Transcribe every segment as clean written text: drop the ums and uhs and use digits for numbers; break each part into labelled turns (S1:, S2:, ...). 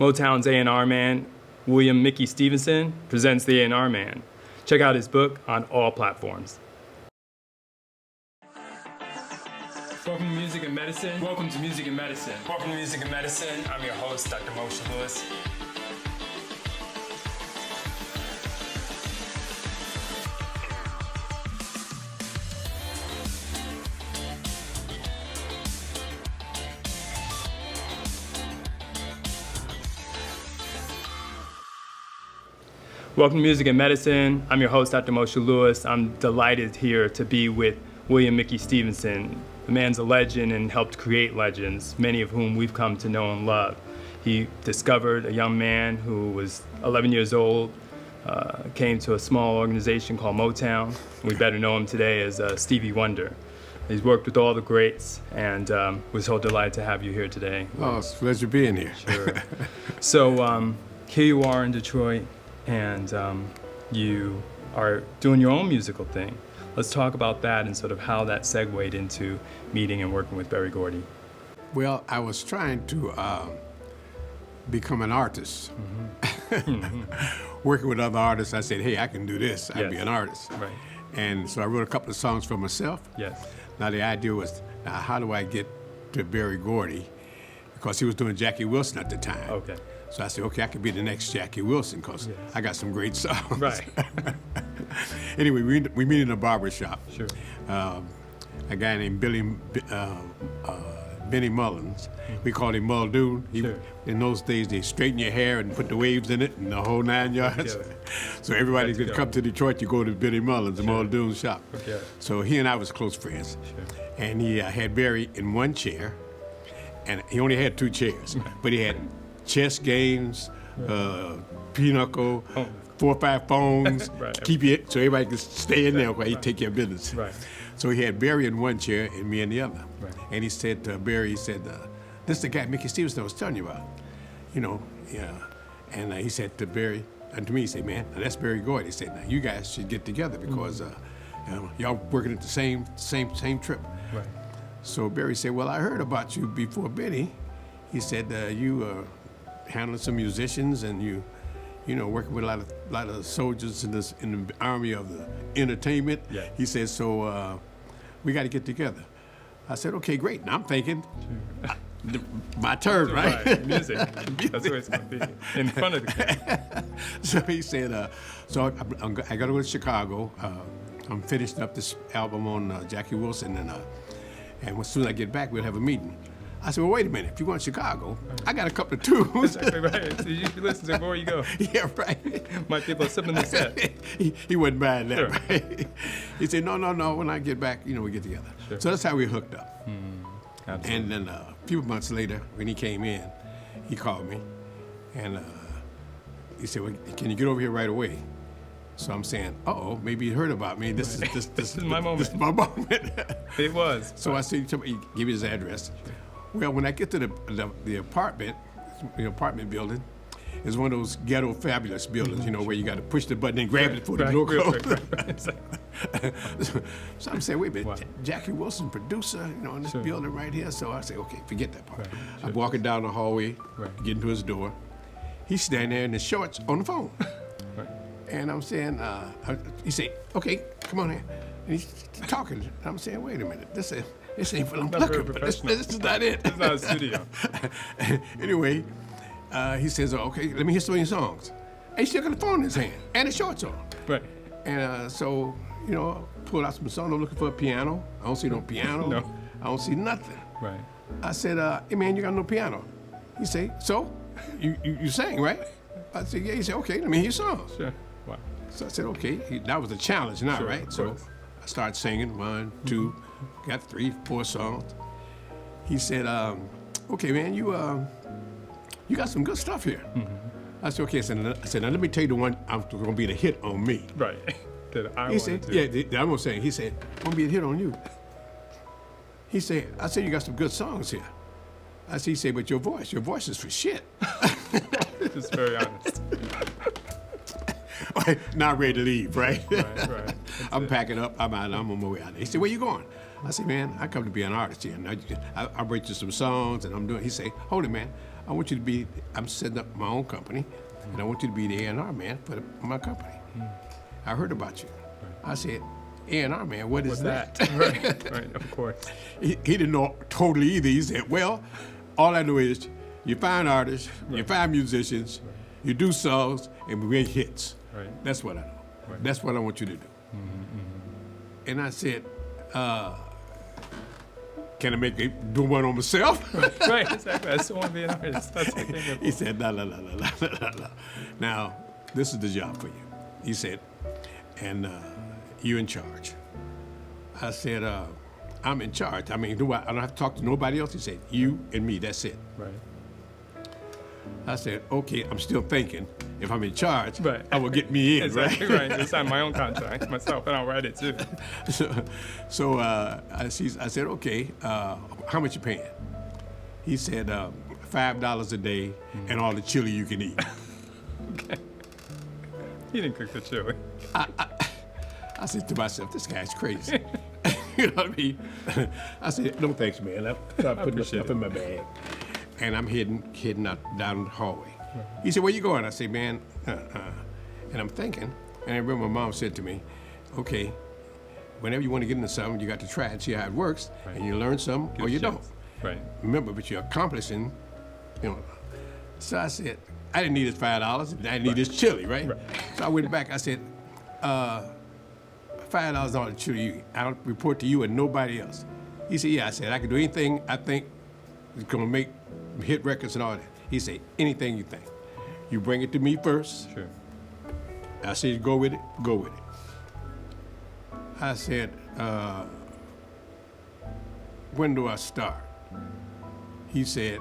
S1: Motown's A&R man, William Mickey Stevenson, presents the A&R Man. Check out his book on all platforms. Welcome to Music and Medicine. Welcome to Music and Medicine. Welcome to Music and Medicine. I'm your host, Dr. Moshe Lewis. Welcome to Music and Medicine. I'm your host, Dr. Moshe Lewis. I'm delighted here to be with William Mickey Stevenson. The man's a legend and helped create legends, many of whom we've come to know and love. He discovered a young man who was 11 years old, came to a small organization called Motown. We better know him today as Stevie Wonder. He's worked with all the greats, and we're so delighted to have you here today.
S2: Oh, it's a pleasure being here.
S1: Sure. So here you are in Detroit, and you are doing your own musical thing. Let's talk about that and sort of how that segued into meeting and working with Berry Gordy.
S2: Well, I was trying to become an artist. Mm-hmm. Working with other artists, I said, hey, I can do this. I'd be an artist.
S1: Right.
S2: And so I wrote a couple of songs for myself.
S1: Yes.
S2: Now the idea was, now how do I get to Berry Gordy? Because he was doing Jackie Wilson at the time.
S1: Okay.
S2: So I said, okay, I could be the next Jackie Wilson because I got some great songs.
S1: Right.
S2: Anyway, we meet in a barber shop.
S1: Sure.
S2: A guy named Benny Mullins. We called him Muldoon.
S1: Sure.
S2: In those days, they straighten your hair and put the waves in it and the whole 9 yards. So everybody could come to Detroit, you go to Benny Mullins, the Muldoon shop.
S1: Okay.
S2: So he and I was close friends.
S1: Sure.
S2: And he had Berry in one chair, and he only had two chairs, but he had chess games, pinochle, 4 or 5 phones,
S1: Right.
S2: keep it so everybody could stay in there while he take care of business.
S1: Right.
S2: So he had Berry in one chair and me in the other.
S1: Right.
S2: And he said to Berry, he said, this is the guy Mickey Stevenson I was telling you about. You know, yeah. And he said to Berry, and to me, he said, man, now that's Berry Gordy. He said, now you guys should get together because y'all working at the same trip.
S1: Right.
S2: So Berry said, well, I heard about you before Benny. He said, you handling some musicians and you know, working with a lot of soldiers in the army of the entertainment.
S1: Yeah.
S2: He said, so we got to get together. I said, okay, great. And I'm thinking, my turn, right?
S1: Right. Music. That's where it's going to be, in front of the camera.
S2: So he said, so I got to go to Chicago. I'm finishing up this album on Jackie Wilson, and as soon as I get back, we'll have a meeting. I said, well, wait a minute. If you want Chicago, I got a couple of tunes.
S1: Exactly right. So you should listen to it before you go.
S2: Yeah, right.
S1: My people are sipping the set.
S2: he wasn't buying that,
S1: Sure.
S2: right? He said, no, when I get back, you know, we get together.
S1: Sure.
S2: So that's how we hooked up.
S1: Absolutely.
S2: And then a few months later, when he came in, he called me, and he said, well, can you get over here right away? So I'm saying, uh-oh, maybe he heard about me. This is
S1: my moment.
S2: This is my moment.
S1: It was.
S2: So I said, he gave me his address. Well, when I get to the apartment building, it's one of those ghetto fabulous buildings, you know, where you got to push the button and grab it before the door closes. So I'm saying, wait a minute,
S1: Wow.
S2: Jackie Wilson, producer, you know, in this
S1: Sure.
S2: building right here. So I say, okay, forget that part.
S1: Right. Sure.
S2: I'm walking down the hallway,
S1: Right.
S2: getting to his door. He's standing there in his shorts on the phone.
S1: Right.
S2: And I'm saying, he said, okay, come on here. And he's talking. And I'm saying, wait a minute, this ain't what I'm
S1: Not
S2: looking
S1: very
S2: for.
S1: professional.
S2: This is not it.
S1: It's not a studio.
S2: Anyway, he says, okay, let me hear some of your songs. And he's still got the phone in his hand and his shorts on.
S1: Right.
S2: And so, you know, pulled out some songs. I'm looking for a piano. I don't see no piano.
S1: No.
S2: I don't see nothing.
S1: Right.
S2: I said, hey man, you got no piano. He said, so? You sing, right? I said, yeah. He said, okay, let me hear your songs.
S1: Sure. Wow.
S2: So I said, okay, that was a challenge now,
S1: Sure,
S2: right?
S1: of
S2: So
S1: course.
S2: I started singing, 1, 2, got 3, 4 songs. He said, okay, man, you got some good stuff here. I said, okay. I said, now let me tell you the one I'm going to be the hit on me.
S1: Right. That I
S2: He
S1: wanted
S2: said,
S1: to.
S2: yeah, I'm going to say, he said, I'm going to be a hit on you. He said, I said, you got some good songs here. He said, but your voice is for shit.
S1: Just very honest.
S2: Not ready to leave, right?
S1: Right.
S2: I'm packing up. I'm out. I'm on my way out. He said, where you going? I said, man, I come to be an artist here. And I write you some songs, and I'm doing. He said, hold it, man. I want you to be, I'm setting up my own company, and I want you to be the A&R man for my company. I heard about you. I said, A&R man, what is that?
S1: Right, of course.
S2: He didn't know totally either. He said, well, all I know is you find artists, you find musicians, you do songs, and we make hits.
S1: Right.
S2: That's what I know. That's what I want you to do. And I said, can I do one on myself?
S1: Right, exactly. I still want to be an artist. That's the thing.
S2: He said, no. Now, this is the job for you. He said, and you in charge. I said, I'm in charge. I mean, I don't have to talk to nobody else. He said, you and me, that's it.
S1: Right.
S2: I said, okay, I'm still thinking. If I'm in charge,
S1: right.
S2: I will get me in,
S1: exactly,
S2: right?
S1: I sign my own contract myself, and I'll write it too.
S2: So I said, okay, how much you paying? He said, $5 a day and all the chili you can eat.
S1: Okay. He didn't cook the chili.
S2: I said to myself, this guy's crazy. You know what I mean? I said, no thanks, man. I started putting the stuff in my bag. And I'm heading out down the hallway. Right. He said, where you going? I said, man, And I'm thinking, and I remember my mom said to me, okay, whenever you want to get into something, you got to try it, see how it works, and you learn something or you don't.
S1: Right.
S2: Remember, but you're accomplishing, you know. So I said, I didn't need his $5, and I didn't need his chili, right? So I went back, I said, $5 on the chili, I'll report to you and nobody else. He said, yeah. I said, I can do anything I think is gonna make hit records and all that. He said, anything you think. You bring it to me first.
S1: Sure.
S2: I said, go with it, go with it. I said, when do I start? He said,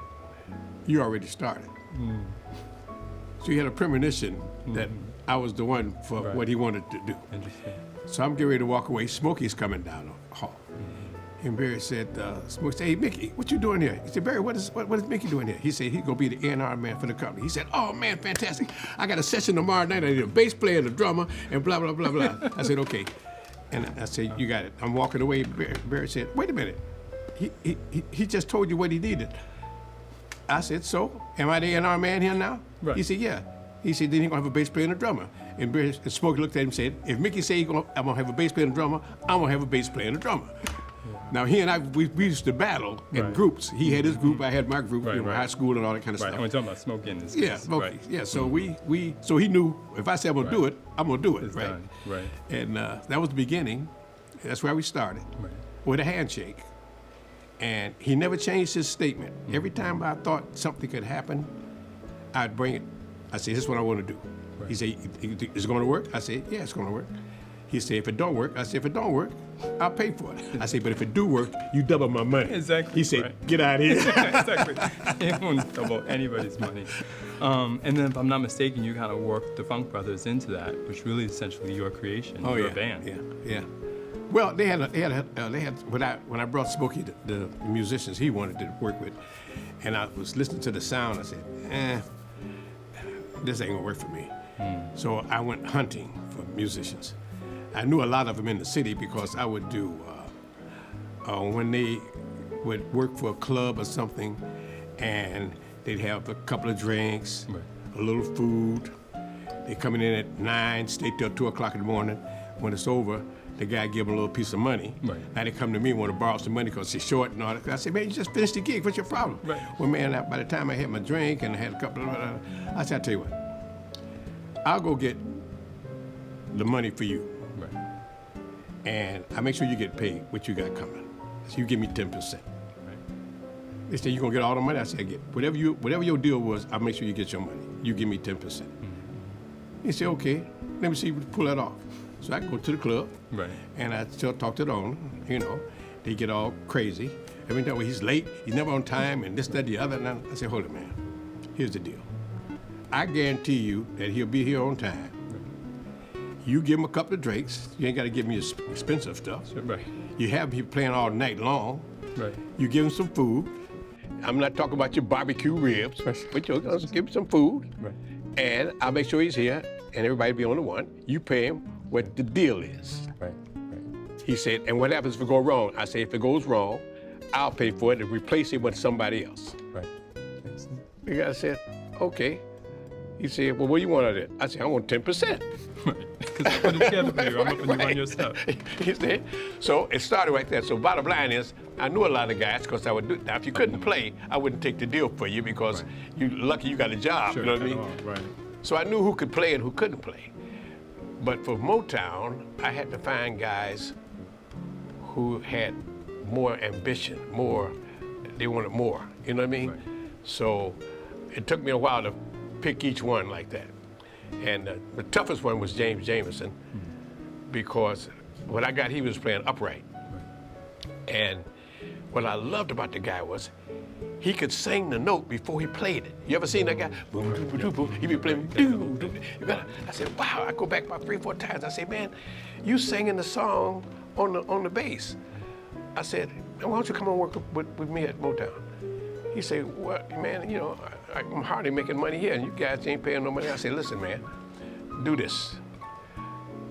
S2: you already started. So he had a premonition that I was the one for what he wanted to do.
S1: Interesting.
S2: So I'm getting ready to walk away. Smokey's coming down the hall. And Barry said, Smokey said, hey, Mickey, what you doing here? He said, Barry, what is Mickey doing here? He said, he's going to be the A&R man for the company. He said, oh, man, fantastic. I got a session tomorrow night. I need a bass player and a drummer and blah, blah, blah, blah. I said, okay. And I said, you got it. I'm walking away. Barry said, wait a minute. He just told you what he needed. I said, so? Am I the A&R man here now?
S1: Right.
S2: He said, yeah. He said, then he's going to have a bass player and a drummer. And Smokey looked at him and said, if Mickey say I'm going to have a bass player and a drummer, I'm going to have a bass player and a drummer. Now, he and I, we used to battle in groups. He had his group, I had my group, high school and all that kind of stuff.
S1: And we're talking about Smokey in this
S2: Yeah,
S1: case.
S2: Smokey. Yeah, so so he knew if I said I'm going to do it, I'm going to do it,
S1: It's
S2: right?
S1: done. Right.
S2: And that was the beginning. That's where we started, with a handshake. And he never changed his statement. Every time I thought something could happen, I'd bring it. I said, this is what I want to do. He said, is it going to work? I said, yeah, it's going to work. He said, if it don't work, I said, if it don't work, I'll pay for it. I said, but if it do work, you double my money.
S1: Exactly.
S2: He said, get out of here.
S1: Exactly. He won't double anybody's money. And then, if I'm not mistaken, you kind of worked the Funk Brothers into that, which really is essentially your creation, your band.
S2: Yeah. Well, they had when I brought Smokey the musicians he wanted to work with, and I was listening to the sound. I said, this ain't gonna work for me. So I went hunting for musicians. I knew a lot of them in the city because I would do when they would work for a club or something, and they'd have a couple of drinks, a little food. They coming in at 9, stay till 2 o'clock in the morning. When it's over, the guy give them a little piece of money. Now they come to me and want to borrow some money because they're short and all that. I said, man, you just finished the gig. What's your problem? Well, man, by the time I had my drink and I had a couple of, I said, I'll tell you what, I'll go get the money for you. And I make sure you get paid what you got coming. So you give me 10%. They said, you gonna get all the money? I said, I get whatever your deal was, I'll make sure you get your money. You give me 10%. He said, okay, let me see if we can pull that off. So I go to the club, and I still talk to the owner, you know. They get all crazy. Every time he's late, he's never on time, and this, that, the other. And I said, hold it, man. Here's the deal. I guarantee you that he'll be here on time. You give him a couple of drinks. You ain't got to give me expensive stuff. You have him playing all night long. You give him some food. I'm not talking about your barbecue ribs, but you'll give him some food. And I'll make sure he's here, and everybody be on the one. You pay him what the deal is. He said, and what happens if it goes wrong? I say, if it goes wrong, I'll pay for it and replace it with somebody else. the guy said, okay. He said, well, what do you want out of it? I said, I want 10%.
S1: Because I put it together for you. I'm hoping you run your stuff.
S2: He said, so it started right there. So bottom line is, I knew a lot of guys because I would do. Now, if you couldn't play, I wouldn't take the deal for you because you lucky you got a job.
S1: Sure,
S2: you know what I mean?
S1: Right.
S2: So I knew who could play and who couldn't play. But for Motown, I had to find guys who had more ambition, they wanted more. You know what I mean?
S1: Right.
S2: So it took me a while to pick each one like that. And the toughest one was James Jamerson because when I got, he was playing upright. And what I loved about the guy was he could sing the note before he played it. You ever seen that guy? Boom, boom, boom, boom. He be playing. Doo, doo. I said, wow. I go back about 3 or 4 times. I say, man, you singing the song on the bass. I said, why don't you come and work with me at Motown? He said, what, man, you know, I'm hardly making money here and you guys ain't paying no money. I said, listen, man, do this.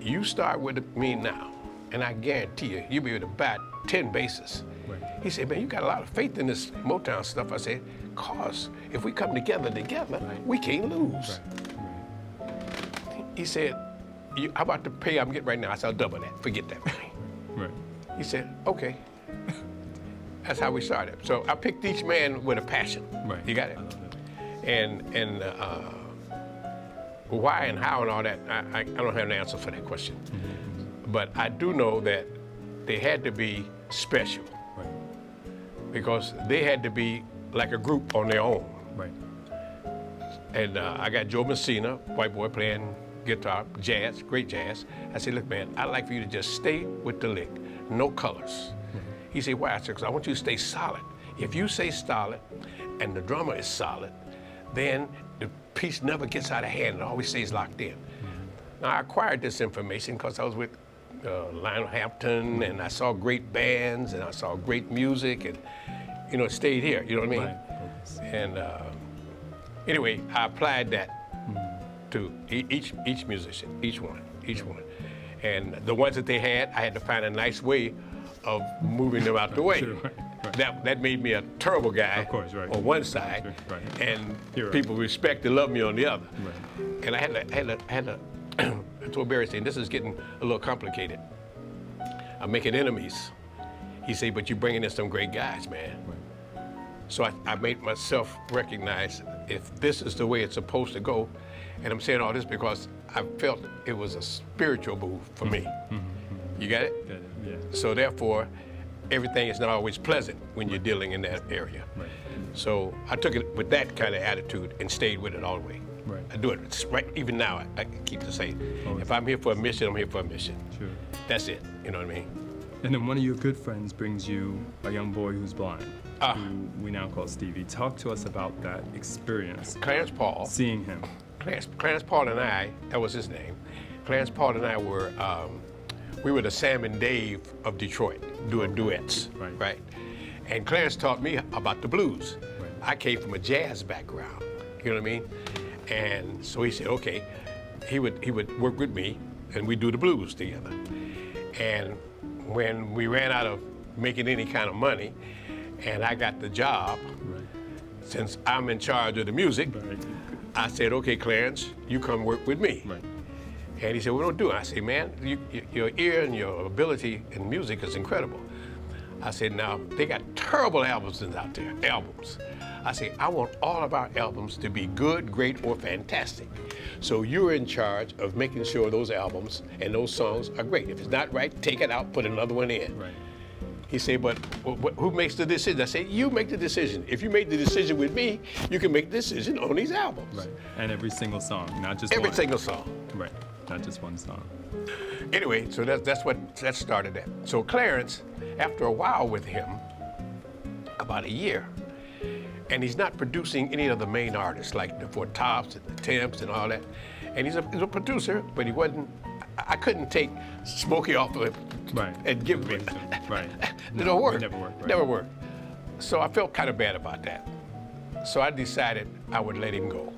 S2: You start with me now, and I guarantee you, you'll be able to buy 10 basses. Right. He said, man, you got a lot of faith in this Motown stuff. I said, cause if we come together, we can't lose. Right. He said, how about the pay I'm getting right now? I said, I'll double that, forget that money.
S1: Right.
S2: He said, okay. That's how we started. So I picked each man with a passion.
S1: Right.
S2: You got it? And why and how and all that, I don't have an answer for that question. Mm-hmm. But I do know that they had to be special.
S1: Right.
S2: Because they had to be like a group on their own.
S1: Right.
S2: And I got Joe Messina, white boy playing guitar, jazz, great jazz. I said, look, man, I'd like for you to just stay with the lick, no colors. He said, why? I said, because I want you to stay solid. If you stay solid and the drummer is solid, then the piece never gets out of hand. It always stays locked in. Now, I acquired this information because I was with Lionel Hampton, and I saw great bands, and I saw great music, and, you know, it stayed here, you know what I mean? Right. And anyway, I applied that to each musician, each one. And the ones that they had, I had to find a nice way of moving them out the way. Sure, right. That made me a terrible guy,
S1: of course, right,
S2: on one side,
S1: right.
S2: And
S1: Hero.
S2: People respect and love me on the other.
S1: Right.
S2: And I had to I told Barry, saying, this is getting a little complicated. I'm making enemies. He said, but you're bringing in some great guys, man. Right. So I made myself recognize if this is the way it's supposed to go, and I'm saying all this because I felt it was a spiritual move for me. Mm-hmm. You got it?
S1: Got it, yeah.
S2: So therefore, everything is not always pleasant when you're dealing in that area.
S1: Right.
S2: So I took it with that kind of attitude and stayed with it all the way.
S1: Right.
S2: I do it right even now. I keep the same. If I'm here for a mission, I'm here for a mission.
S1: Sure.
S2: That's it. You know what I mean?
S1: And then one of your good friends brings you a young boy who's blind, who we now call Stevie. Talk to us about that experience.
S2: Clarence Paul.
S1: Seeing him.
S2: Clarence Paul and I, that was his name. Clarence Paul and I were, we were the Sam and Dave of Detroit, doing duets, right? And Clarence taught me about the blues. Right. I came from a jazz background, you know what I mean? And so he said, okay, he would work with me and we'd do the blues together. And when we ran out of making any kind of money and I got the job, since I'm in charge of the music, I said, okay, Clarence, you come work with me. Right. And he said, what do I do? I said, man, your ear and your ability in music is incredible. I said, now, they got terrible albums out there, I say, I want all of our albums to be good, great, or fantastic. So you're in charge of making sure those albums and those songs are great. If it's not right, take it out, put another one in. Right. He said, but who makes the decision? I said, you make the decision. If you make the decision with me, you can make the decision on these albums.
S1: Right. And every single song, not just
S2: every
S1: one.
S2: single song.
S1: Right. Not just one song.
S2: Anyway, so that started that. So Clarence, after a while with him, about a year, and he's not producing any of the main artists like the Four Tops and the Temps and all that. And he's a producer, but he wasn't. I couldn't take Smokey off of him and give him it. Right. It don't work.
S1: It never worked. Right.
S2: Never worked. So I felt kind of bad about that. So I decided I would let him go.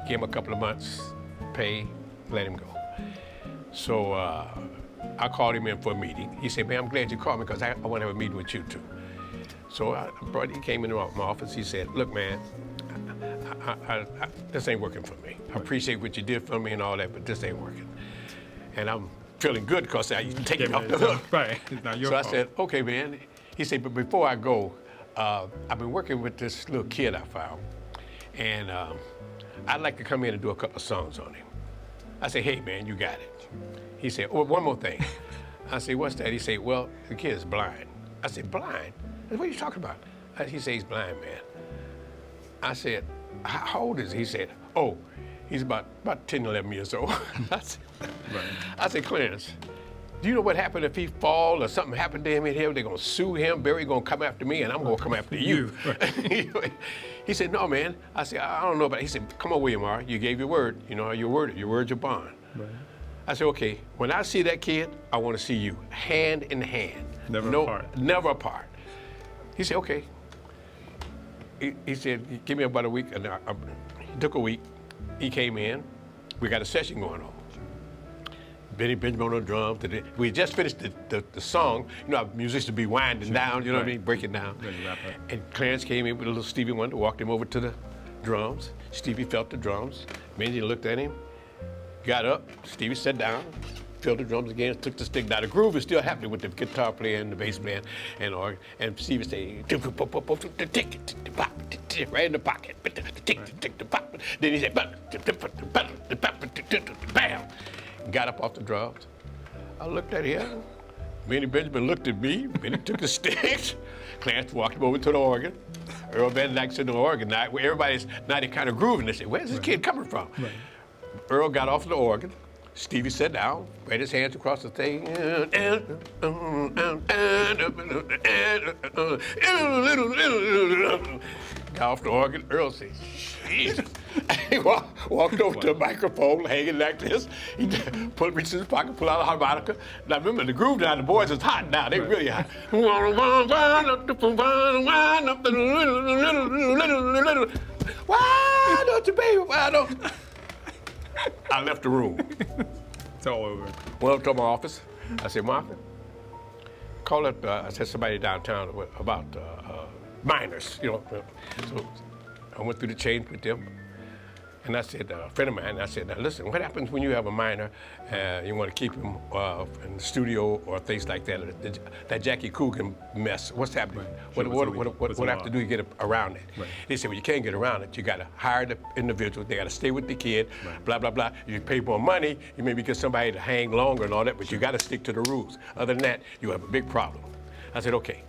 S2: Give him a couple of months, pay, let him go. So I called him in for a meeting. He said, man, I'm glad you called me because I want to have a meeting with you too. So he came into my office. He said, look, man, this ain't working for me. I appreciate what you did for me and all that, but this ain't working. And I'm feeling good because I take it off the hook.
S1: Right, it's not your
S2: fault.
S1: fault.
S2: I said, okay, man. He said, but before I go, I've been working with this little kid I found, and I'd like to come in and do a couple of songs on him. I said, hey, man, you got it. He said, oh, one more thing. I said, what's that? He said, well, the kid is blind. I said, blind? I said, what are you talking about? He said, he's blind, man. I said, how old is he? He said, oh, he's about 10, 11 years old. I said, Clarence, do you know what happened if he fall or something happened to him in here? They're gonna sue him, Barry gonna come after me, and I'm gonna come after you. He said, no, man. I said, I don't know about it. He said, come on, William R., you gave your word. You know, your word's your bond. Right. I said, okay, when I see that kid, I wanna see you, hand in hand.
S1: Never apart.
S2: Never apart. He said, okay. He said, give me about a week, and he took a week. He came in, we got a session going on. Benny Benjamin on the drums. We just finished the song. You know, our musicians be winding down, you know what I mean, breaking down. And Clarence came in with a little Stevie Wonder, walked him over to the drums. Stevie felt the drums. Benji looked at him, got up. Stevie sat down, filled the drums again, took the stick. Now the groove is still happening with the guitar player and the bass player and organ. And Stevie said, right in the pocket. Then he said, bam. Got up off the drums. I looked at him. Benny Benjamin looked at me. Benny took the sticks. Clarence walked him over to the organ. Earl Van Dyke's in the organ now, where everybody's now they kind of grooving. They say, where's this kid coming from? Right. Earl got off the organ. Stevie sat down, spread his hands across the thing. Got off the organ. Earl said, Jesus. He walked over to the microphone, hanging like this. He reached in his pocket, pulled out a harmonica. Now remember, the groove now, the boys is hot now. They really hot. Why don't you, baby? Why don't? I left the room.
S1: It's all over.
S2: Went up to my office. I said, Martha, call up, I said somebody downtown about minors, you know. So I went through the chain with them. And I said, a friend of mine, I said, now listen, what happens when you have a minor, you want to keep him in the studio or things like that, that Jackie Coogan mess, what's happening? Right. What I have to do to get around it? Right. They said, well, you can't get around it. You got to hire the individual. They got to stay with the kid, right. Blah, blah, blah. You pay more money. You maybe get somebody to hang longer and all that, but you got to stick to the rules. Other than that, you have a big problem. I said, okay.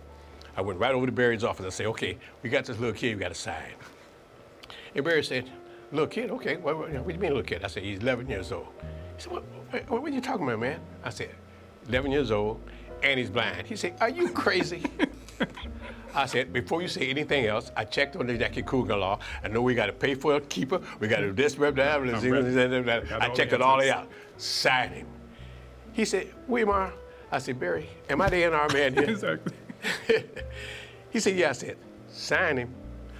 S2: I went right over to Barry's office and said, okay, we got this little kid we got to sign. And Barry said, little kid, okay, what do you mean little kid? I said, he's 11 years old. He said, what are you talking about, man? I said, 11 years old, and he's blind. He said, are you crazy? I said, before you say anything else, I checked on the Jackie Coogan law. I know we got to pay for a keeper. We got to do this, I checked it all out. Sign him. He said, William R. I said, Barry, am I the NR man here?
S1: Exactly.
S2: He said, yeah. I said, sign him.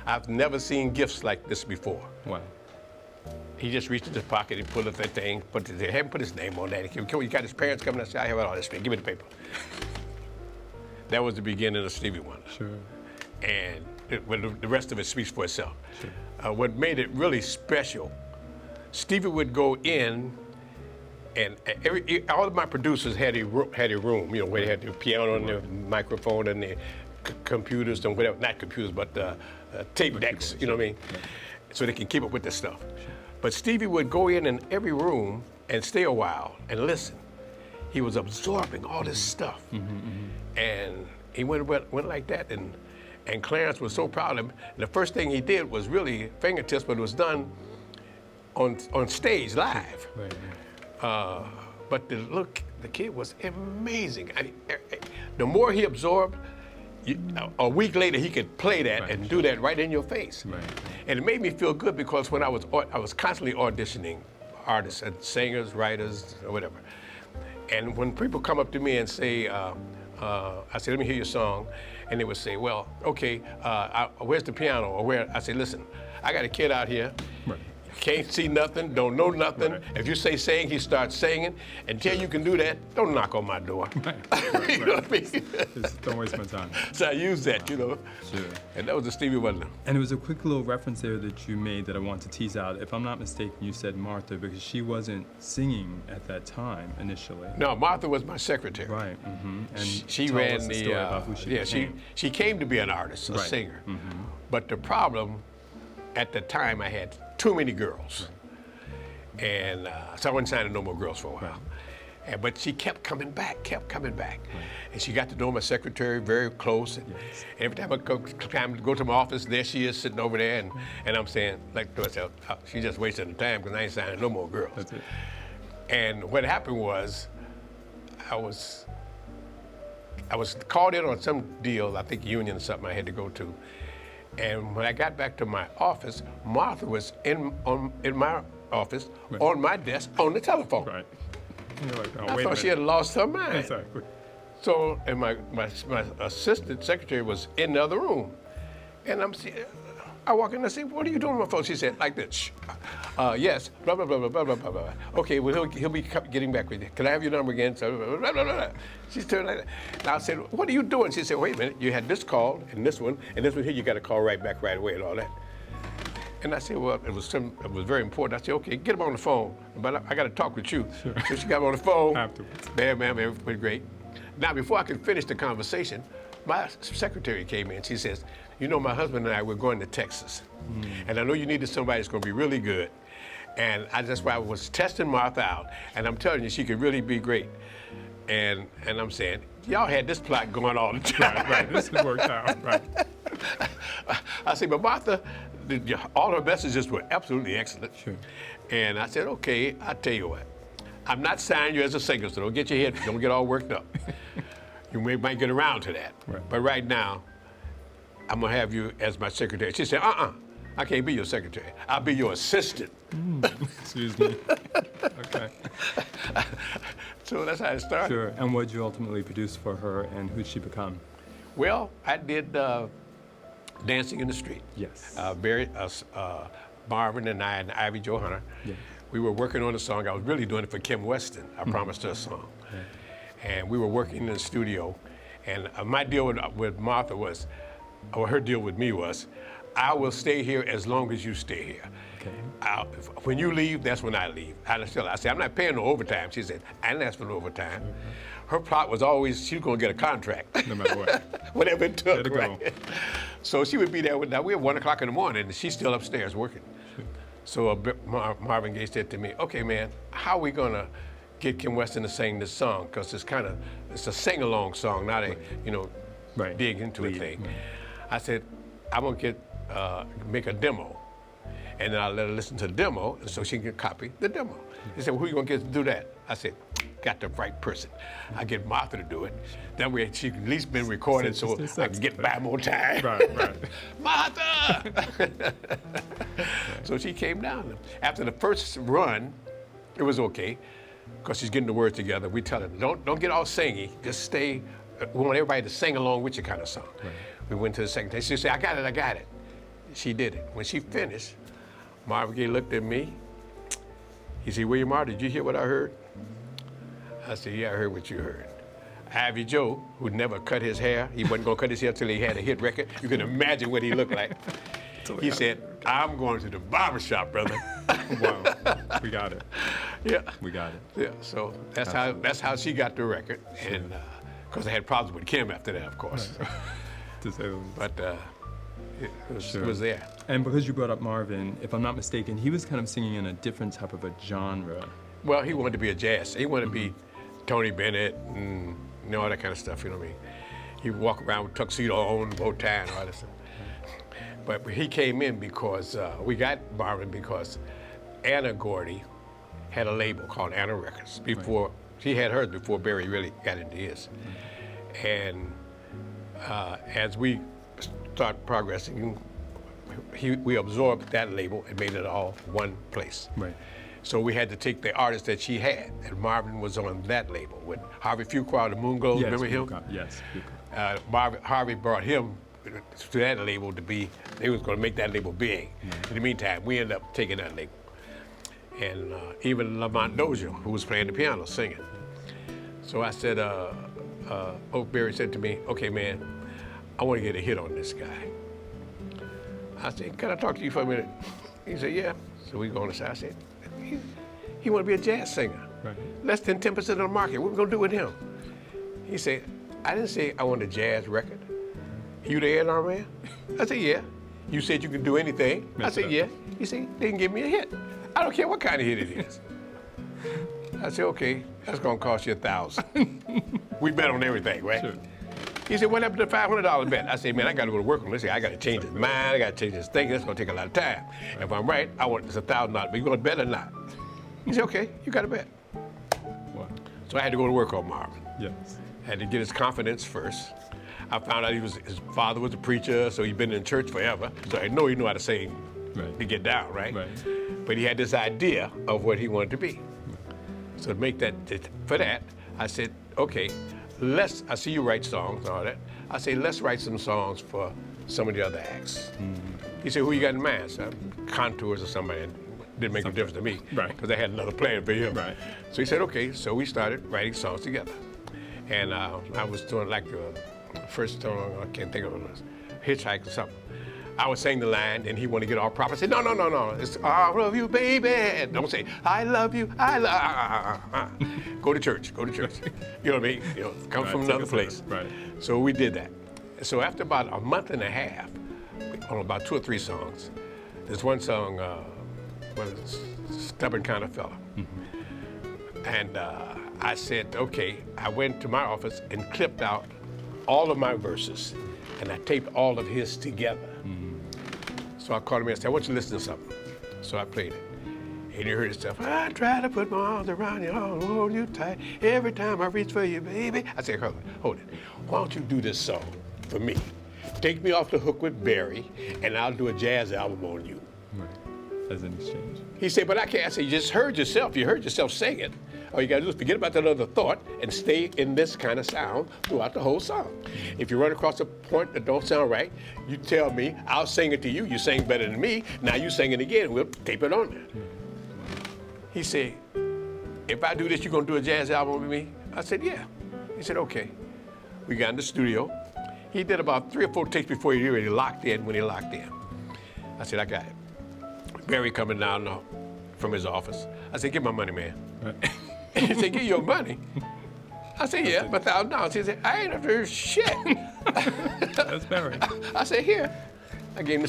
S2: I've never seen gifts like this before.
S1: Wow.
S2: He just reached in his pocket, he pulled up that thing, they haven't put his name on that. He got his parents coming and said, I have all this, give me the paper. That was the beginning of Stevie Wonder. Sure. And the rest of it speaks for itself. Sure. What made it really special, Stevie would go in, and all of my producers had a room, you know, where they had the piano and the microphone and the computers and whatever, not computers, but tape decks, you know what I mean? Right. So they can keep up with this stuff. Sure. But Stevie would go in every room and stay a while and listen. He was absorbing all this stuff. And he went like that, and Clarence was so proud of him. And the first thing he did was really fingertips, but it was done on stage, live. Right. But the kid was amazing. I mean, the more he absorbed, a week later he could play that and do that right in your face. Right. And it made me feel good because when I was constantly auditioning artists and singers, writers, or whatever. And when people come up to me and say, I say, let me hear your song, and they would say, well, okay, where's the piano? Or where? I say, listen, I got a kid out here. Right. Can't see nothing, don't know nothing.
S1: Right.
S2: If you say sing, he starts singing. Until you can do that, don't knock on my door.
S1: Right.
S2: You know what I mean?
S1: Just don't waste my time.
S2: So I use that, you know.
S1: Sure.
S2: And that was the Stevie Wonder.
S1: And it was a quick little reference there that you made that I want to tease out. If I'm not mistaken, you said Martha because she wasn't singing at that time initially.
S2: No, Martha was my secretary.
S1: Right. Mm-hmm. And
S2: She
S1: tell
S2: ran
S1: us the
S2: the,
S1: story about who she became.
S2: she came to be an artist, a
S1: Right.
S2: singer.
S1: Mm-hmm.
S2: But the problem, at the time, I had too many girls. And so I wasn't signing no more girls for a while.
S1: Right.
S2: But she kept coming back. And she got to know my secretary very close. And every time I go to my office, there she is sitting over there. And I'm saying, like to myself, she's just wasting the time because I ain't signing no more girls.
S1: That's it.
S2: And what happened was, I was called in on some deal, I think union or something I had to go to. And when I got back to my office, Martha was in my office,
S1: Right.
S2: on my desk, on the telephone.
S1: Right. You're like, oh,
S2: I
S1: wait a
S2: thought she
S1: minute.
S2: had lost her mind.
S1: Exactly.
S2: So, and my assistant secretary was in the other room. And I walk in and I say, what are you doing on my phone? She said, like this, shh. Yes, blah, blah, blah, blah, blah, blah, blah, blah. Okay, well, he'll be getting back with you. Can I have your number again? So, blah, blah, blah, blah. She turned like that. And I said, what are you doing? She said, wait a minute, you had this call and this one here, you got to call right back right away and all that. And I said, well, it was very important. I said, okay, get him on the phone, but I got to talk with you.
S1: Sure.
S2: So she got him on the phone.
S1: Afterwards.
S2: Bam, everything great. Now, before I could finish the conversation, my secretary came in. She says, you know, my husband and I, we're going to Texas. And I know you needed somebody that's going to be really good. And that's why I was testing Martha out. And I'm telling you, she could really be great. And I'm saying, y'all had this plot going all the time.
S1: Right. This has worked out. Right.
S2: I said, but Martha, all her messages were absolutely excellent.
S1: Sure.
S2: And I said, okay, I'll tell you what. I'm not signing you as a singer, so don't get all worked up. You might get around to that.
S1: Right.
S2: But right now, I'm gonna have you as my secretary. She said, I can't be your secretary. I'll be your assistant.
S1: Excuse me. Okay.
S2: So that's how it started.
S1: Sure. And what did you ultimately produce for her, and who'd she become?
S2: Well, I did Dancing in the Street.
S1: Yes.
S2: Marvin and I and Ivy Jo Hunter,
S1: Yeah.
S2: we were working on a song. I was really doing it for Kim Weston. I promised her a song.
S1: Yeah.
S2: And we were working in the studio. And my deal with Martha was, or her deal with me was, I will stay here as long as you stay here.
S1: Okay.
S2: When you leave, that's when I leave. I said, I'm not paying no overtime. She said, I didn't ask for no overtime. Her plot was always she was going to get a contract.
S1: No matter what.
S2: Whatever it took,
S1: Let it go.
S2: right? So she would be there. Now we're 1 o'clock in the morning, and she's still upstairs working. So Marvin Gaye said to me, okay, man, how are we going to get Kim Weston to sing this song? Because it's a sing-along song, not a,
S1: Right.
S2: dig into a
S1: Lead,
S2: thing.
S1: right.
S2: I said, I'm going to make a demo. And then I'll let her listen to the demo so she can copy the demo. He said, well, who you going to get to do that? I said, got the right person. I get Martha to do it. That way she can at least been recorded so I can get by more time.
S1: Right.
S2: Martha! So she came down. After the first run, it was okay, because she's getting the words together. We tell her, don't get all singy, just stay. We want everybody to sing along with you kind of song. Right. We went to the second day. She said, I got it. She did it. When she finished, Marvin Gaye looked at me. He said, William R., did you hear what I heard? I said, yeah, I heard what you heard. Ivy Jo, who never cut his hair, he wasn't going to cut his hair till he had a hit record. You can imagine what he looked like. He said, I'm going to the barbershop, brother.
S1: Wow. We got it.
S2: Yeah.
S1: We got it.
S2: Yeah, so that's how she got the record. And because I had problems with Kim after that, of course.
S1: To say the least.
S2: But it was there.
S1: And because you brought up Marvin, if I'm not mistaken, he was kind of singing in a different type of a genre.
S2: Well, he wanted to be a jazz. He wanted to be Tony Bennett and all that kind of stuff, you know what I mean? He would walk around with tuxedo on, Motown, all that stuff. But he came in because, we got Marvin because Anna Gordy had a label called Anna Records before, she had hers before Barry really got into his. And as we started progressing, we absorbed that label and made it all one place.
S1: Right.
S2: So we had to take the artists that she had, and Marvin was on that label with Harvey Fuqua, the Moon Glows, remember him?
S1: Yes,
S2: Harvey brought him to that label to be, they was going to make that label big. In the meantime, we ended up taking that label.
S3: and even Lamont Dozier, who was playing the piano, singing. So I said, Oak Berry said to me, okay, man, I want to get a hit on this guy. I said, can I talk to you for a minute? He said, yeah. So we go on the side. I said, he want to be a jazz singer.
S1: Right.
S3: Less than 10% of the market. What we going to do with him? He said, I didn't say I want a jazz record. You the A&R man? I said, yeah. You said you could do anything. I said, yeah. He said, they can give me a hit. I don't care what kind of hit it is. I said, okay, that's gonna cost you $1,000. We bet on everything, right?
S1: Sure.
S3: He said, what happened to the $500 bet? I said, man, I gotta go to work on this. I gotta change his mind, I gotta change his thinking. That's gonna take a lot of time. Right. If I'm right, I want this $1,000, but you gonna bet or not? He said, okay, you got to bet.
S1: Wow.
S3: So I had to go to work on Marvin.
S1: Yes.
S3: Had to get his confidence first. I found out his father was a preacher, so he'd been in church forever. So I know he knew how to sing to get down, right? But he had this idea of what he wanted to be. So to make that, for that, I said, okay, I see you write songs and all that. I say, let's write some songs for some of the other acts. Mm-hmm. He said, who you got in mind? So, Contours or somebody. Didn't make a difference to me, because I had another plan for him. Right. So he said, okay, so we started writing songs together. And I was doing like the first song, I can't think of it, was Hitchhike or something. I would sing the line, and he wanted to get all proper. I said, no, it's I love you, baby. Don't say, I love you, Go to church. You know what I mean? You know, come from another place. Right. So we did that. So after about a month and a half, on about 2 or 3 songs, there's one song, Stubborn Kind of Fella. Mm-hmm. And I said, okay, I went to my office and clipped out all of my verses, and I taped all of his together. Mm-hmm. So I called him and said, I want you to listen to something. So I played it. And he heard his stuff. I try to put my arms around you, I'll hold you tight. Every time I reach for you, baby. I said, hold it. Why don't you do this song for me? Take me off the hook with Barry, and I'll do a jazz album on you.
S1: Right. As an exchange.
S3: He said, but I can't. I said, you just heard yourself. You heard yourself sing it. All you got to do is forget about that other thought and stay in this kind of sound throughout the whole song. If you run across a point that don't sound right, you tell me, I'll sing it to you. You sing better than me. Now you sing it again. We'll tape it on there. He said, if I do this, you going to do a jazz album with me? I said, yeah. He said, okay. We got in the studio. He did about 3 or 4 takes before he really locked in when he locked in. I said, I got it. Barry coming down from his office. I said, give my money, man. Right. He said, give your money? I said, yeah, but $1,000. He said, I ain't after shit.
S1: That's Barry.
S3: I said, here. I gave him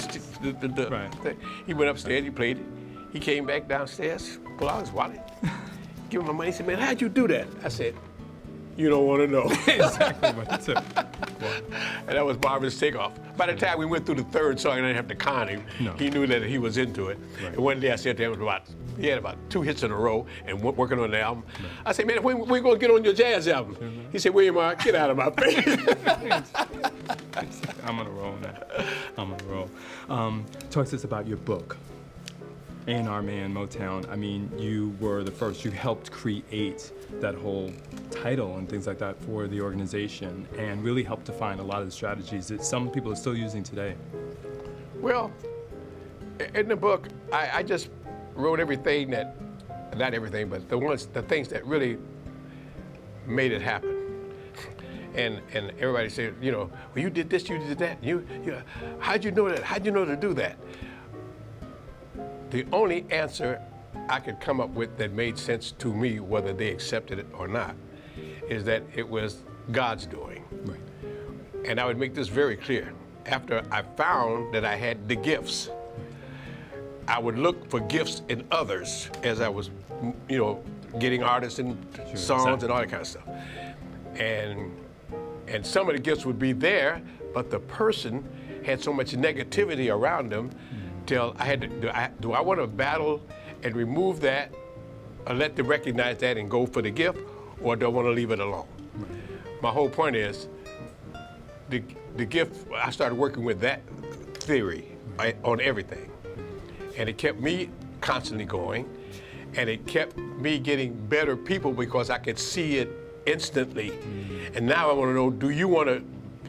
S3: the
S1: right.
S3: thing. He went upstairs, he played it. He came back downstairs, pulled out his wallet, give him my money. He said, man, how'd you do that? I said, you don't want to know.
S1: Exactly what it took.
S3: And that was Marvin's takeoff. By the time we went through the 3rd song, I didn't have to con him. No. He knew that he was into it. Right. And one day I said to him, he had about 2 hits in a row and working on the album. Right. I said, man, when we going to get on your jazz album? Mm-hmm. He said, William R., get out of my face.
S1: I'm on a roll now. I'm on a roll. Talk to us about your book, A&R Man, Motown. I mean, you were the first. You helped create that whole title and things like that for the organization and really helped define a lot of the strategies that some people are still using today.
S3: Well, in the book, I just wrote everything that, not everything, but the things that really made it happen. And everybody said, you know, well, you did this, you did that. You how'd you know that? How'd you know to do that? The only answer I could come up with that made sense to me, whether they accepted it or not, is that it was God's doing. Right. And I would make this very clear. After I found that I had the gifts, I would look for gifts in others as I was, you know, getting artists and songs and all that kind of stuff. And some of the gifts would be there, but the person had so much negativity around them till I had to, do I want to battle and remove that or let them recognize that and go for the gift, or do I want to leave it alone? Right. My whole point is, the gift, I started working with that theory on everything. And it kept me constantly going, and it kept me getting better people because I could see it instantly. Mm-hmm. And now I want to know, do you want to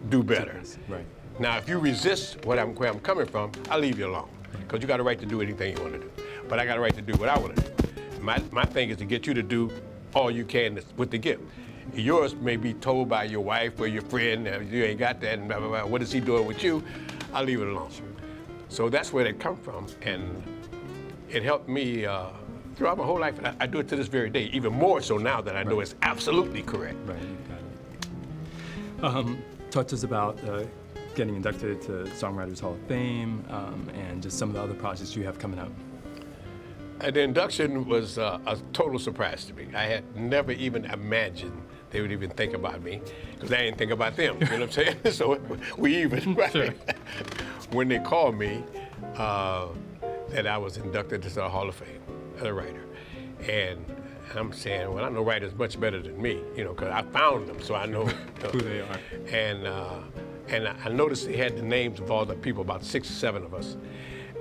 S3: do better? Right. Now, if you resist where I'm coming from, I'll leave you alone, because you got a right to do anything you want to do. But I got a right to do what I want to do. my thing is to get you to do all you can with the gift. Yours may be told by your wife or your friend, you ain't got that, and blah, blah, blah. What is he doing with you? I'll leave it alone. Sure. So that's where it come from, and it helped me throughout my whole life. And I do it to this very day, even more so now that I know it's absolutely correct.
S1: Right, got it. Talk to us about getting inducted to Songwriters Hall of Fame and just some of the other projects you have coming up.
S3: The induction was a total surprise to me. I had never even imagined they would even think about me, because I didn't think about them, you know what I'm saying? So we even, right? Sure. When they called me that I was inducted to the Hall of Fame as a writer. And I'm saying, well, I know writers much better than me, you know, because I found them, so I know
S1: who they are.
S3: And I noticed they had the names of all the people, about 6 or 7 of us,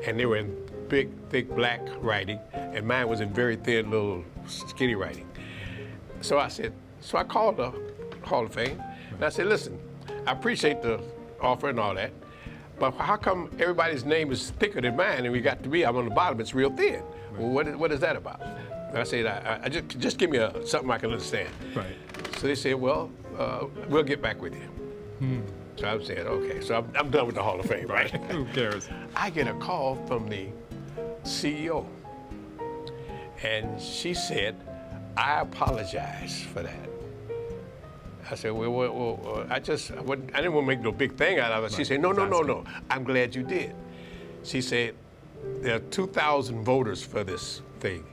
S3: and they were in big, thick black writing, and mine was in very thin, little skinny writing. So I called the Hall of Fame, and I said, listen, I appreciate the offer and all that, but how come everybody's name is thicker than mine, and we got to be, I'm on the bottom, it's real thin. Well, what is that about? And I said, I just give me something I can understand.
S1: Right.
S3: So they said, well, we'll get back with you. So I'm saying, okay, so I'm done with the Hall of Fame, right?
S1: Who cares?
S3: I get a call from the CEO, and she said, I apologize for that. I said, well, I didn't want to make no big thing out of it. Right. She said, no, I'm glad you did. She said, there are 2,000 voters for this thing.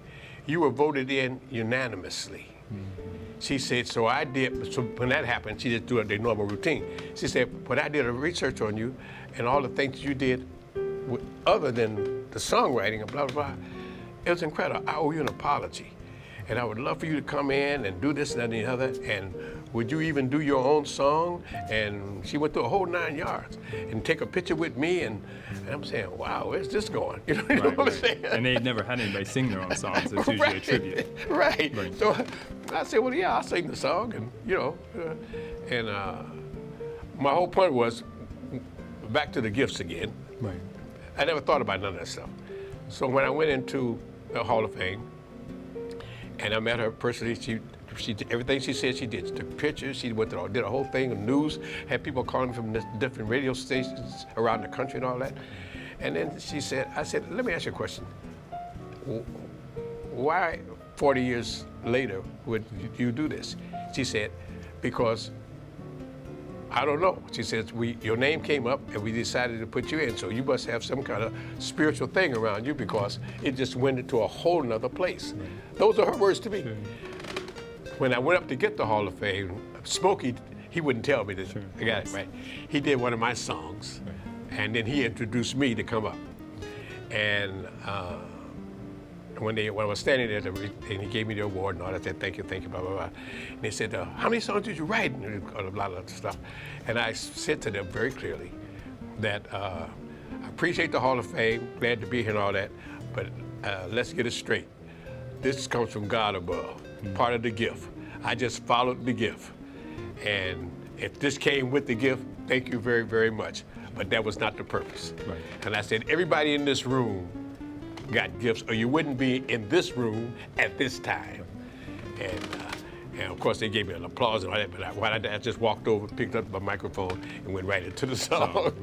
S3: You were voted in unanimously. She said, so I did, so when that happened, she just do their normal routine. She said, but I did a research on you and all the things you did other than the songwriting and blah, blah, blah. It was incredible. I owe you an apology. And I would love for you to come in and do this and that and the other. And would you even do your own song? And she went through a whole 9 yards and take a picture with me. And I'm saying, wow, where's this going? You know what I'm saying?
S1: And they'd never had anybody sing their own songs. It's usually a tribute.
S3: Right. So I said, well, yeah, I'll sing the song. And, my whole point was back to the gifts again.
S1: Right.
S3: I never thought about none of that stuff. So when I went into the Hall of Fame, and I met her personally, she did everything she said she did. She took pictures, she did a whole thing of news, had people calling from different radio stations around the country and all that. And then I said, let me ask you a question. Why 40 years later would you do this? She said, because I don't know. She says, your name came up and we decided to put you in, so you must have some kind of spiritual thing around you because it just went into a whole nother place. Those are her words to me. Sure. When I went up to get the Hall of Fame, Smokey, he wouldn't tell me this. Sure. I got it, right? He did one of my songs, and then he introduced me to come up. And when I was standing there, and he gave me the award and all that, I said, thank you, blah, blah, blah. And they said, how many songs did you write? And a lot of stuff. And I said to them very clearly that I appreciate the Hall of Fame, glad to be here and all that, but let's get it straight. This comes from God above, part of the gift. I just followed the gift. And if this came with the gift, thank you very, very much. But that was not the purpose. Right. And I said, everybody in this room got gifts, or you wouldn't be in this room at this time. And of course, they gave me an applause and all that, but I just walked over, picked up my microphone, and went right into the song.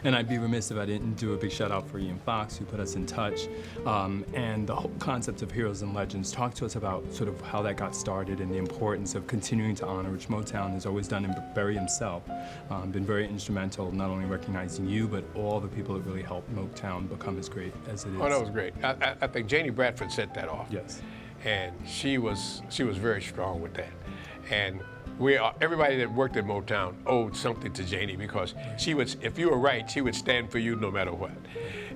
S1: And I'd be remiss if I didn't do a big shout out for Ian Fox, who put us in touch. And the whole concept of Heroes and Legends, talk to us about sort of how that got started and the importance of continuing to honor, which Motown has always done, and Barry himself, been very instrumental, not only recognizing you, but all the people that really helped Motown become as great as it is.
S3: Oh, that was great. I think Janie Bradford set that off.
S1: Yes.
S3: And she was very strong with that. And everybody that worked at Motown owed something to Janie, because she would, if you were right, she would stand for you no matter what.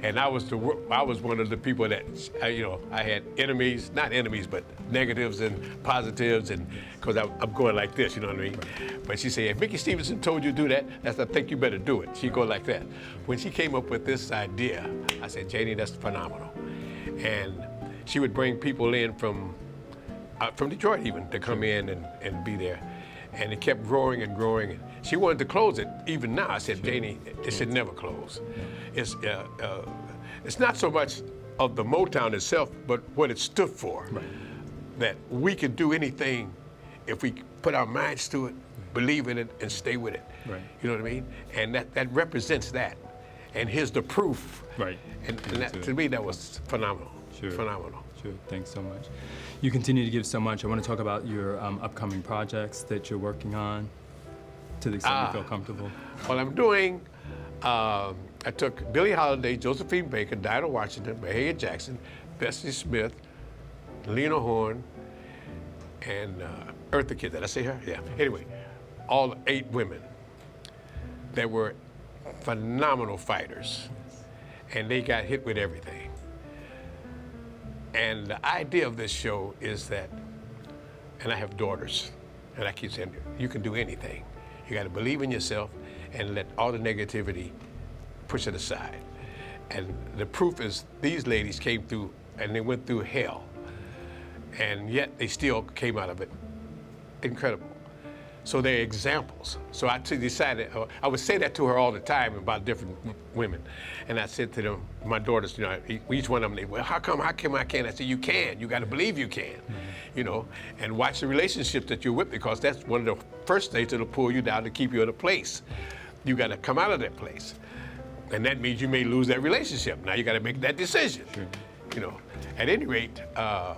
S3: And I was one of the people that, I had enemies, not enemies, but negatives and positives, and because I'm going like this, you know what I mean? But she said, if Mickey Stevenson told you to do that, I think you better do it. She'd go like that. When she came up with this idea, I said, Janie, that's phenomenal. And she would bring people in from Detroit even to come in and be there. And it kept growing and growing. She wanted to close it even now. I said, Janie, it should never close. It's not so much of the Motown itself, but what it stood for.
S1: Right.
S3: That we could do anything if we put our minds to it, believe in it, and stay with it.
S1: Right.
S3: You know what I mean? And that represents that. And here's the proof.
S1: Right.
S3: And that, to me, that was phenomenal.
S1: Sure.
S3: Phenomenal.
S1: Sure. Thanks so much. You continue to give so much. I want to talk about your upcoming projects that you're working on, to the extent you feel comfortable.
S3: Well, I'm doing, I took Billie Holiday, Josephine Baker, Dinah Washington, Mahalia Jackson, Bessie Smith, Lena Horne, and Eartha Kitt. Did I say her? Yeah. Anyway, all 8 women that were phenomenal fighters, and they got hit with everything. And the idea of this show is that, and I have daughters, and I keep saying, you can do anything. You got to believe in yourself and let all the negativity push it aside. And the proof is these ladies came through, and they went through hell, and yet they still came out of it incredible. So they're examples. So I decided, I would say that to her all the time about different women. And I said to them, my daughters, you know, each one of them, they, well, how come I can't? I said, you can. You got to believe you can, you know, and watch the relationships that you're with, because that's one of the first things that'll pull you down to keep you in a place. You got to come out of that place. And that means you may lose that relationship. Now you got to make that decision, you know. At any rate, I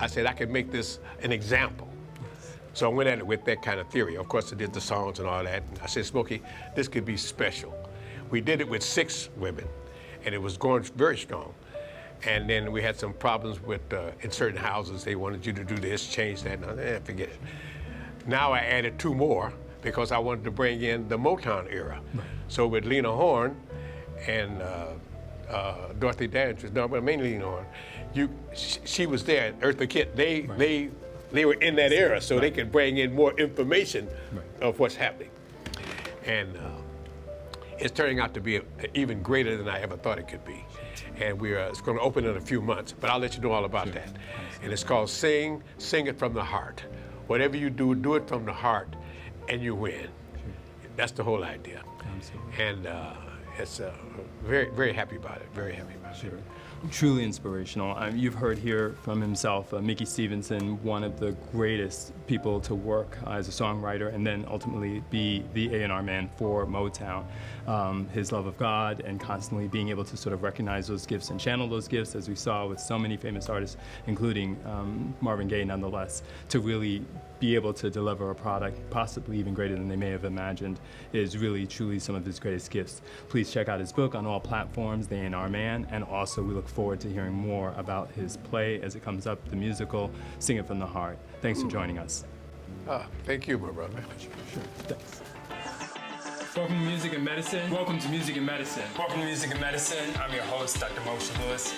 S3: said I could make this an example. So I went at it with that kind of theory. Of course, I did the songs and all that. And I said, Smokey, this could be special. We did it with 6 women, and it was going very strong. And then we had some problems with, in certain houses, they wanted you to do this, change that, and forget it. Now I added 2 more because I wanted to bring in the Motown era. Right. So with Lena Horne and Dorothy Dandridge, no, but mainly Lena Horne, she was there, Eartha Kitt, they were in that era, so they could bring in more information of what's happening. And it's turning out to be even greater than I ever thought it could be. And it's going to open in a few months, but I'll let you know all about that. And it's called Sing It From the Heart. Whatever you do, do it from the heart, and you win. That's the whole idea. Absolutely. And it's very, very happy about it, very happy about it.
S1: Truly inspirational. You've heard here from himself, Mickey Stevenson, one of the greatest people to work as a songwriter and then ultimately be the A&R man for Motown. His love of God and constantly being able to sort of recognize those gifts and channel those gifts, as we saw with so many famous artists, including Marvin Gaye nonetheless, to really be able to deliver a product possibly even greater than they may have imagined is really, truly some of his greatest gifts. Please check out his book on all platforms, The A&R Man, and also we look forward to hearing more about his play as it comes up, the musical, Sing It From the Heart. Thanks for joining us.
S3: Thank you, my brother.
S1: Sure, thanks. Welcome to Music and Medicine. Welcome to Music and Medicine. Welcome to Music and Medicine. I'm your host, Dr. Moshe Lewis.